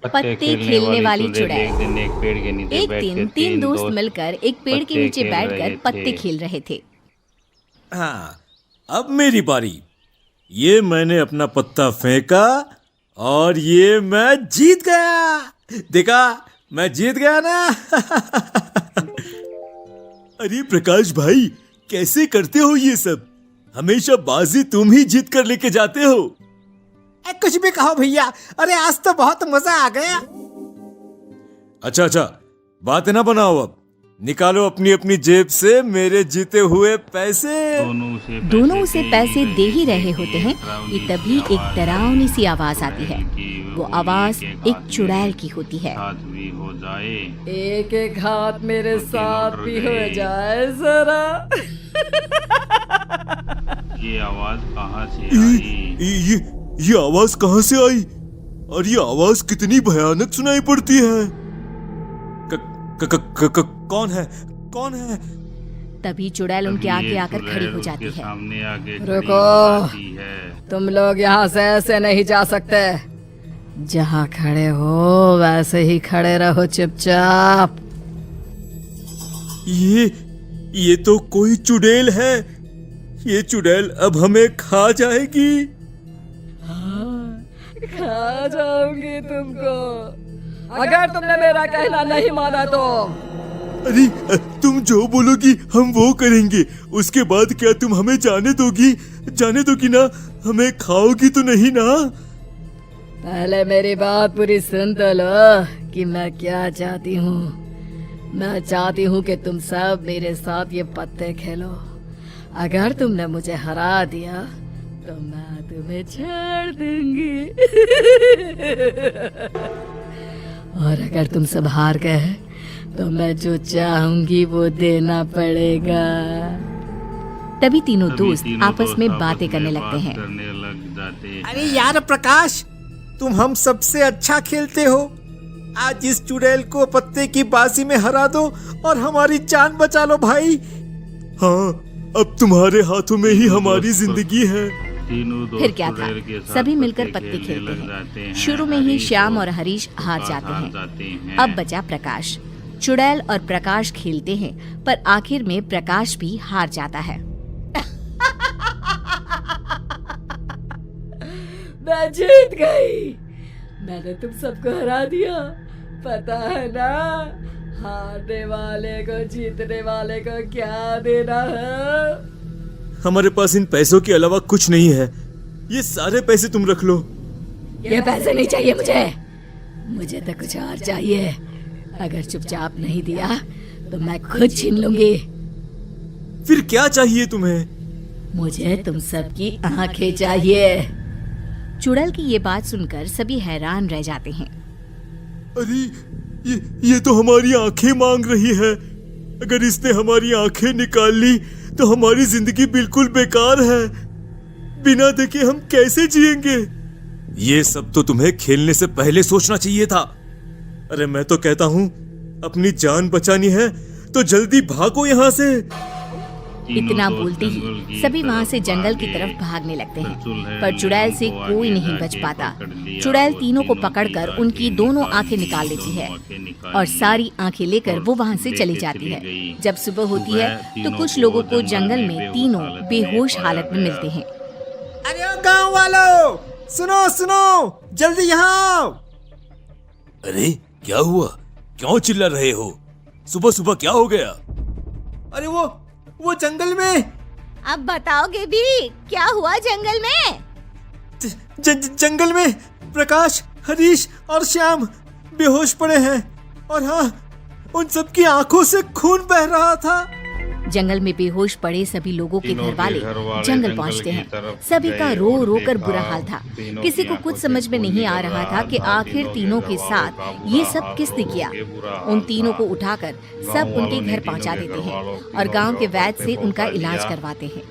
पत्ते खेलने वाली चुड़ैल। एक दिन एक पेड़ के नीचे एक बैठ के दिन तीन दोस्त मिलकर एक पेड़ के पत्ते नीचे खेल बैठकर रहे पत्ते थे। खेल रहे थे। हाँ, अब मेरी बारी। ये मैंने अपना पत्ता फेंका और ये मैं जीत गया। देखा, मैं जीत गया ना। अरे प्रकाश भाई, कैसे करते हो ये सब? हमेशा बाजी तुम ही जीत कर लेके जाते हो। कुछ भी कहो भैया, अरे आज तो बहुत मजा आ गया। अच्छा, बातें ना बनाओ, अब निकालो अपनी अपनी जेब से मेरे जीते हुए पैसे। दोनों उसे पैसे दे ही रहे होते हैं कि तभी एक डरावनी सी आवाज आती है। वो आवाज एक चुड़ैल की होती है। भी हो जाए, एक एक हाथ मेरे साथ भी हो जाए जरा। ये आवाज कहाँ से ये, आई? ये आवाज कहाँ से आई? और ये आवाज कितनी भयानक सुनाई पड़ती है। कौन है? कौन है? तभी चुड़ैल उनके आगे आकर खड़ी हो जाती है। सामने आगे रुको, तुम लोग यहाँ से ऐसे नहीं जा सकते। जहाँ खड़े हो वैसे ही खड़े रहो चुपचाप। ये तो कोई चुड़ैल है। ये चुड़ैल अब हमें खा जाएगी। खा जाऊंगी तुमको अगर तुमने मेरा कहना नहीं माना तो। अरे तुम जो बोलोगी हम वो करेंगे। उसके बाद क्या तुम हमें जाने दोगी? जाने दोगी ना? हमें खाओगी तो नहीं ना? पहले मेरी बात पूरी सुन तो लो कि मैं क्या चाहती हूँ। मैं चाहती हूँ कि तुम सब मेरे साथ ये पत्ते खेलो। अगर तुमने मुझे हरा दिया तो मैं तुम्हें छोड़ दूंगी। और अगर तुम सब हार गए तो मैं जो चाहूंगी वो देना पड़ेगा। तभी तीनों दोस्त आपस में बातें करने लगते हैं। अरे यार प्रकाश, तुम हम सबसे अच्छा खेलते हो। आज इस चुड़ैल को पत्ते की बाजी में हरा दो और हमारी जान बचा लो भाई। हाँ, अब तुम्हारे हाथों में ही हमारी जिंदगी है। फिर क्या था, सभी मिलकर पत्ते खेलते हैं। शुरू में ही श्याम और हरीश हार जाते हैं। अब बचा प्रकाश। चुड़ैल और प्रकाश खेलते हैं, पर आखिर में प्रकाश भी हार जाता है। मैं जीत गई। मैंने तुम सबको हरा दिया। पता है ना, हारने वाले को जीतने वाले को क्या देना है? हमारे पास इन पैसों के अलावा कुछ नहीं है। ये सारे पैसे तुम रख लो। ये पैसे नहीं चाहिए मुझे तो कुछ और चाहिए। अगर चुपचाप नहीं दिया तो मैं खुद छीन लूंगी। फिर क्या चाहिए तुम्हें? मुझे तुम सबकी आंखें चाहिए। चुड़ैल की ये बात सुनकर सभी हैरान रह जाते हैं। अरे ये तो हमारी आंखें मांग रही है। अगर इसने हमारी आंखें निकाल ली तो हमारी जिंदगी बिल्कुल बेकार है। बिना देखे हम कैसे जिएंगे? ये सब तो तुम्हें खेलने से पहले सोचना चाहिए था। अरे मैं तो कहता हूँ, अपनी जान बचानी है तो जल्दी भागो यहाँ से। इतना बोलते ही सभी वहाँ से जंगल की तरफ भागने लगते हैं, पर चुड़ैल से कोई नहीं बच पाता। चुड़ैल तीनों को पकड़कर उनकी दोनों आंखें निकाल लेती है और सारी आंखें लेकर वो वहाँ से चली जाती है। जब सुबह होती है तो कुछ लोगों को जंगल में तीनों बेहोश हालत में मिलते हैं। अरे ओ गांव वालों, सुनो सुनो, जल्दी यहाँ आओ। अरे क्या हुआ? क्यों चिल्ला रहे हो? सुबह सुबह क्या हो गया? अरे वो जंगल में। अब बताओगे भी क्या हुआ जंगल में? जंगल में प्रकाश, हरीश और श्याम बेहोश पड़े हैं। और हाँ, उन सबकी आंखों से खून बह रहा था। जंगल में बेहोश पड़े सभी लोगों के घर वाले जंगल पहुंचते हैं। सभी का रो रो कर बुरा हाल था। किसी को कुछ समझ में नहीं आ रहा था कि आखिर तीनों के साथ ये सब किसने किया। उन तीनों को उठाकर सब उनके घर पहुंचा देते हैं और गांव के वैद्य से उनका इलाज करवाते हैं।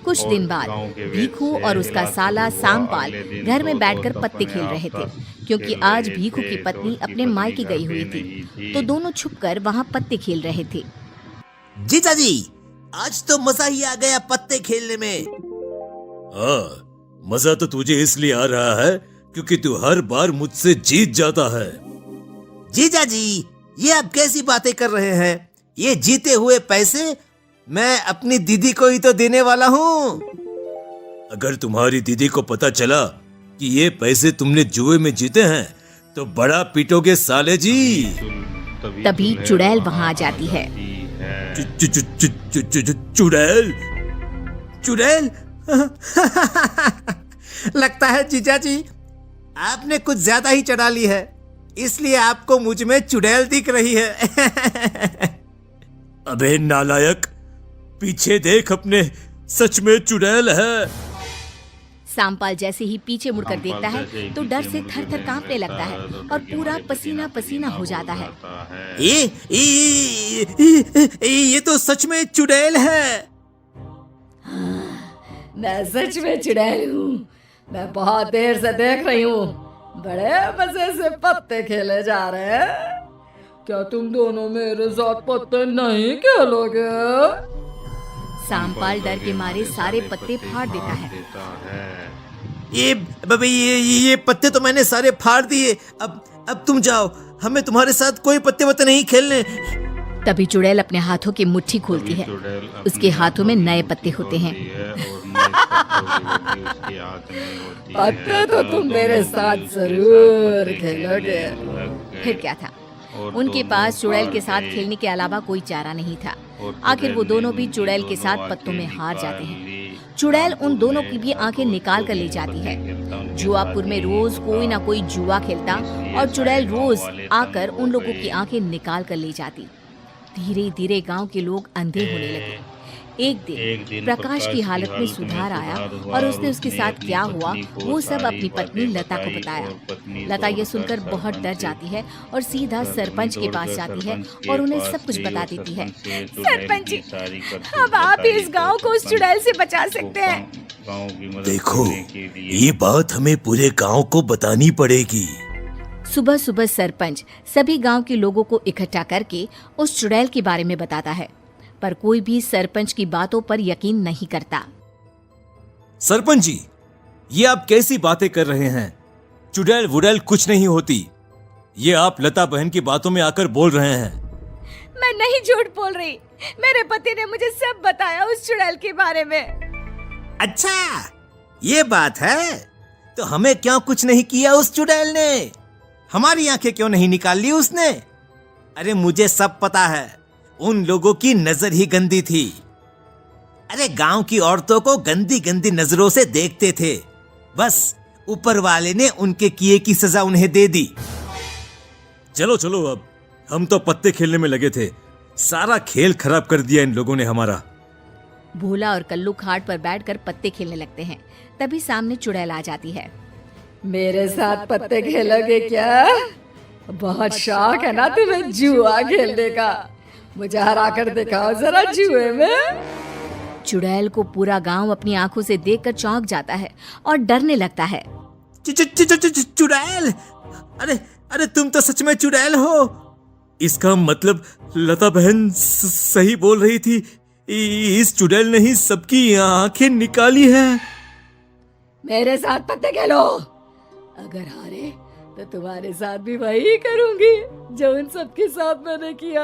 कुछ दिन बाद भीखू और उसका साला सामपाल घर में बैठकर पत्ते खेल रहे थे, क्योंकि आज भीखू की पत्नी अपने मायके गई हुई थी, तो दोनों छुपकर वहां पत्ते खेल रहे थे। जीजा जी, आज तो मजा ही आ गया पत्ते खेलने में। हाँ, मजा तो तुझे इसलिए आ रहा है क्योंकि तू हर बार मुझसे जीत जाता है। जीजा जी, ये आप कैसी बातें कर रहे हैं? ये जीते हुए पैसे मैं अपनी दीदी को ही तो देने वाला हूँ। अगर तुम्हारी दीदी को पता चला कि ये पैसे तुमने जुए में जीते हैं तो बड़ा पीटोगे साले जी। तभी चुड़ैल वहाँ आ जाती है। चुड़ैल? चुड़ैल? लगता है जीजा जी आपने कुछ ज्यादा ही चढ़ा ली है, इसलिए आपको मुझ में चुड़ैल दिख रही है। अबे नालायक, पीछे देख अपने, सच में चुड़ैल है। सांपाल जैसे ही पीछे मुड़कर देखता है तो डर से थर-थर कांपने लगता है और पूरा पसीना पसीना हो जाता है। ये तो सच में चुड़ैल है। मैं सच में चुड़ैल हूँ। मैं बहुत देर से देख रही हूँ, बड़े मजे से पत्ते खेले जा रहे हैं। क्या तुम दोनों मेरे साथ पत्ते नहीं खेलोगे? सांपाल डर के मारे सारे पत्ते फाड़ देता है। ये पत्ते तो मैंने सारे फाड़ दिए। अब तुम जाओ, हमें तुम्हारे साथ कोई पत्ते वत्ते नहीं खेलने। तभी चुड़ैल अपने हाथों की मुट्ठी खोलती है। उसके हाथों में नए पत्ते होते हैं। पत्ते तो तुम मेरे साथ जरूर खेलोगे। फिर क्या था, उनके पास चुड़ैल के साथ खेलने के अलावा कोई चारा नहीं था। आखिर वो दोनों भी चुड़ैल के साथ पत्तों में हार जाते हैं। चुड़ैल उन दोनों की भी आंखें निकाल कर ले जाती है। जुआपुर में रोज कोई ना कोई जुआ खेलता और चुड़ैल रोज आकर उन लोगों की आंखें निकाल कर ले जाती। धीरे धीरे गांव के लोग अंधे होने लगे। एक दिन प्रकाश की हालत में सुधार आया और उसने उसके साथ क्या हुआ वो सब अपनी पत्नी लता को बताया। लता ये सुनकर बहुत डर जाती है और सीधा सरपंच के पास जाती है और उन्हें सब कुछ बता देती है। सरपंच जी, अब आप इस गांव को उस चुड़ैल से बचा सकते हैं। देखो, ये बात हमें पूरे गांव को बतानी पड़ेगी। सुबह सुबह सरपंच सभी गांव के लोगों को इकट्ठा करके उस चुड़ैल के बारे में बताता है, पर कोई भी सरपंच की बातों पर यकीन नहीं करता। सरपंच जी, ये आप कैसी बातें कर रहे हैं? चुड़ैल वुड़ैल कुछ नहीं होती। ये आप लता बहन की बातों में आकर बोल रहे हैं। मैं नहीं झूठ बोल रही, मेरे पति ने मुझे सब बताया उस चुड़ैल के बारे में। अच्छा, ये बात है, तो हमें क्यों कुछ नहीं किया उस चुड़ैल ने? हमारी आंखें क्यों नहीं निकाल ली उसने? अरे मुझे सब पता है, उन लोगों की नजर ही गंदी थी। अरे गांव की औरतों को गंदी गंदी नजरों से देखते थे, बस ऊपर वाले ने उनके किए की सजा उन्हें दे दी। चलो चलो, अब हम तो पत्ते खेलने में लगे थे। सारा खेल खराब कर दिया इन लोगों ने हमारा। भोला और कल्लू खाट पर बैठकर पत्ते खेलने लगते हैं। तभी सामने चुड़ैल आ जाती है। मेरे साथ पत्ते खेलोगे क्या? बहुत शौक है ना तुम्हें जुआ खेलने का? मुझे हरा कर दिखाओ जरा जुए में। चुड़ैल को पूरा गांव अपनी आंखों से देखकर चौंक जाता है और डरने लगता है। चुड़ैल? अरे तुम तो सच में चुड़ैल हो। इसका मतलब लता बहन सही बोल रही थी। इस चुड़ैल ने ही सबकी आंखें निकाली हैं। मेरे साथ पत्ते खेलो। अगर हारे तो तुम्हारे साथ भी वही करूंगी जो उन सबके साथ मैंने किया,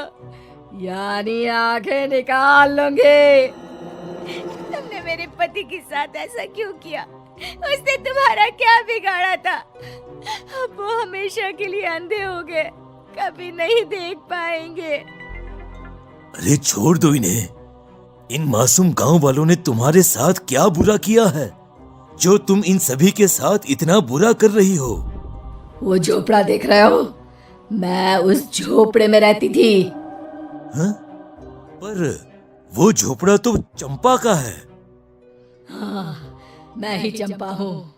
यानी आंखें निकाल लूंगी। तुमने मेरे पति के साथ ऐसा क्यों किया? उसने तुम्हारा क्या बिगाड़ा था? अब वो हमेशा के लिए अंधे हो गए, कभी नहीं देख पाएंगे। अरे छोड़ दो इन्हें। इन मासूम गांव वालों ने तुम्हारे साथ क्या बुरा किया है जो तुम इन सभी के साथ इतना बुरा कर रही हो? वो झोपड़ा देख रहे हो? मैं उस झोपड़े में रहती थी। हाँ? पर वो झोपड़ा तो चंपा का है। हाँ, मैं ही चंपा हूँ।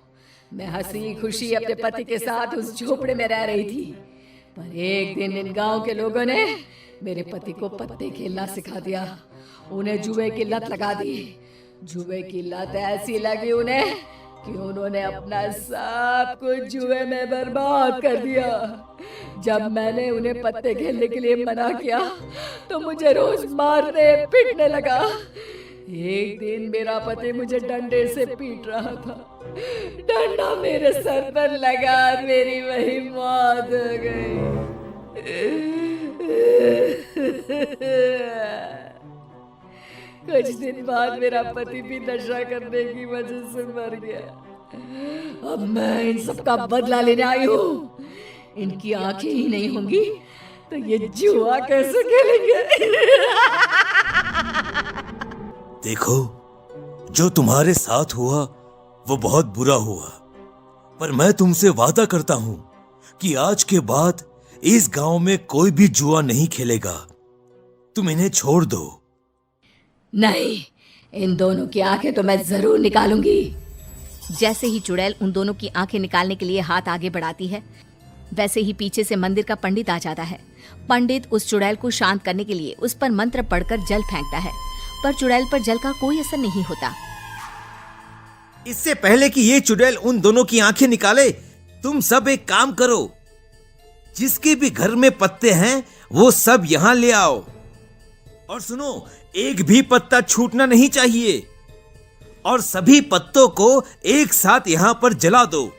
मैं हंसी खुशी अपने पति के साथ उस झोपड़े में रह रही थी, पर एक दिन इन गांव के लोगों ने मेरे पति को पत्ते खेलना सिखा दिया। उन्हें जुए की लत लगा दी। जुए की लत ऐसी लगी उन्हें कि उन्होंने अपना सब कुछ जुए में बर्बाद कर दिया। जब मैंने उन्हें पत्ते खेलने के लिए मना किया तो मुझे रोज मारने पीटने लगा। एक दिन मेरा पति मुझे डंडे से पीट रहा था। डंडा मेरे सर पर लगा, मेरी वही मौत हो गई। कुछ दिन बाद मेरा पति भी नशा करने की वजह से मर गया। अब मैं इन सब का बदला लेने आई हूँ। इनकी आंखें ही नहीं होंगी तो ये जुआ कैसे खेलेंगे? देखो, जो तुम्हारे साथ हुआ वो बहुत बुरा हुआ, पर मैं तुमसे वादा करता हूँ कि आज के बाद इस गांव में कोई भी जुआ नहीं खेलेगा। तुम इन्हें छोड़ दो। नहीं, इन दोनों की आंखें तो मैं जरूर निकालूंगी। जैसे ही चुड़ैल उन दोनों की आंखें निकालने के लिए हाथ आगे बढ़ाती है, वैसे ही पीछे से मंदिर का पंडित आ जाता है। पंडित उस चुड़ैल को शांत करने के लिए उस पर मंत्र पढ़कर जल फेंकता है, पर चुड़ैल पर जल का कोई असर नहीं होता। इससे पहले कि ये चुड़ैल उन दोनों की आंखें निकाले, तुम सब एक काम करो। जिसके भी घर में पत्ते हैं वो सब यहाँ ले आओ। और सुनो, एक भी पत्ता छूटना नहीं चाहिए। और सभी पत्तों को एक साथ यहाँ पर जला दो।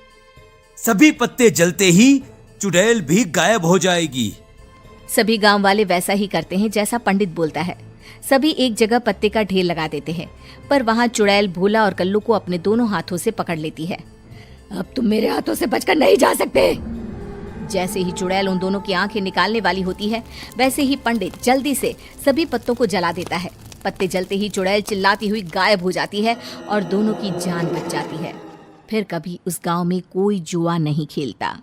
सभी पत्ते जलते ही चुड़ैल भी गायब हो जाएगी। सभी गांव वाले वैसा ही करते हैं जैसा पंडित बोलता है। सभी एक जगह पत्ते का ढेर लगा देते हैं, पर वहाँ चुड़ैल भोला और कल्लू को अपने दोनों हाथों से पकड़ लेती है। अब तुम मेरे हाथों से बचकर नहीं जा सकते। जैसे ही चुड़ैल उन दोनों की आंखें निकालने वाली होती है, वैसे ही पंडित जल्दी से सभी पत्तों को जला देता है। पत्ते जलते ही चुड़ैल चिल्लाती हुई गायब हो जाती है और दोनों की जान बच जाती है। फिर कभी उस गांव में कोई जुआ नहीं खेलता।